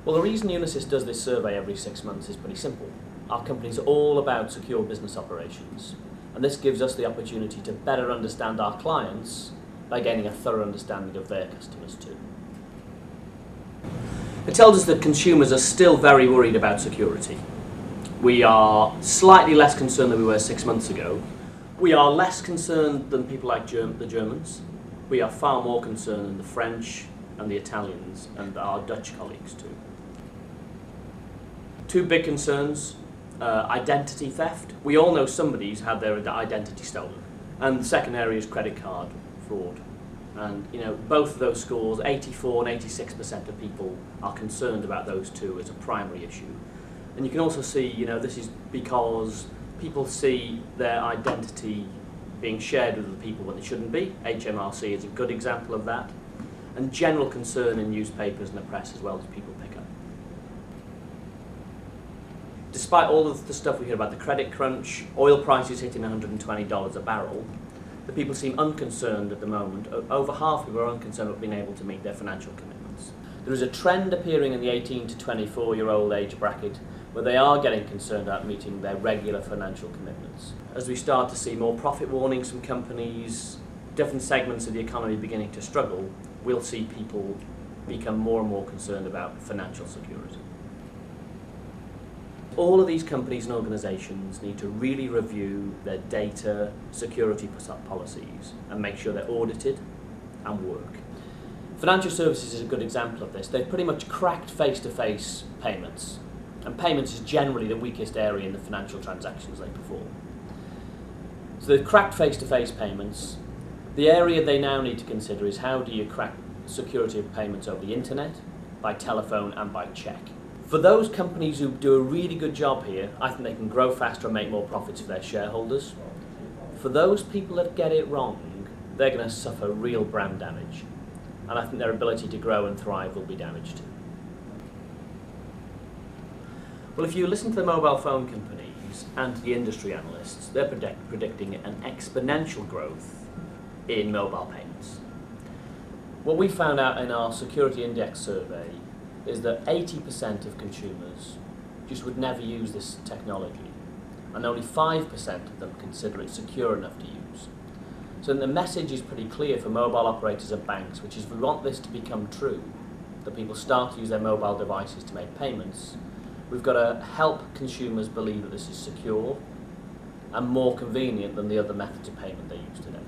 Well, the reason Unisys does this survey every 6 months is pretty simple. Our company's all about secure business operations, and this gives us the opportunity to better understand our clients by gaining a thorough understanding of their customers too. It tells us that consumers are still very worried about security. We are slightly less concerned than we were 6 months ago. We are less concerned than people like the Germans. We are far more concerned than the French and the Italians and our Dutch colleagues too. Two big concerns, identity theft. We all know somebody who's had their identity stolen. And the second area is credit card fraud. And both of those scores, 84 and 86% of people are concerned about those two as a primary issue. And you can also see, this is because people see their identity being shared with other people when it shouldn't be. HMRC is a good example of that. And general concern in newspapers and the press as well as people pick up. Despite all of the stuff we hear about the credit crunch, oil prices hitting $120 a barrel, the people seem unconcerned at the moment. Over half of people are unconcerned about being able to meet their financial commitments. There is a trend appearing in the 18 to 24-year-old age bracket where they are getting concerned about meeting their regular financial commitments. As we start to see more profit warnings from companies, different segments of the economy beginning to struggle, we'll see people become more and more concerned about financial security. All of these companies and organisations need to really review their data security policies and make sure they're audited and work. Financial services is a good example of this. They've pretty much cracked face-to-face payments, and payments is generally the weakest area in the financial transactions they perform. So they've cracked face-to-face payments. The area they now need to consider is how do you crack security of payments over the internet, by telephone and by cheque. For those companies who do a really good job here, I think they can grow faster and make more profits for their shareholders. For those people that get it wrong, they're going to suffer real brand damage. And I think their ability to grow and thrive will be damaged too. Well, if you listen to the mobile phone companies and to the industry analysts, they're predicting an exponential growth in mobile payments. What we found out in our Security Index survey is that 80% of consumers just would never use this technology, and only 5% of them consider it secure enough to use. So the message is pretty clear for mobile operators and banks, which is if we want this to become true, that people start to use their mobile devices to make payments, we've got to help consumers believe that this is secure and more convenient than the other methods of payment they use today.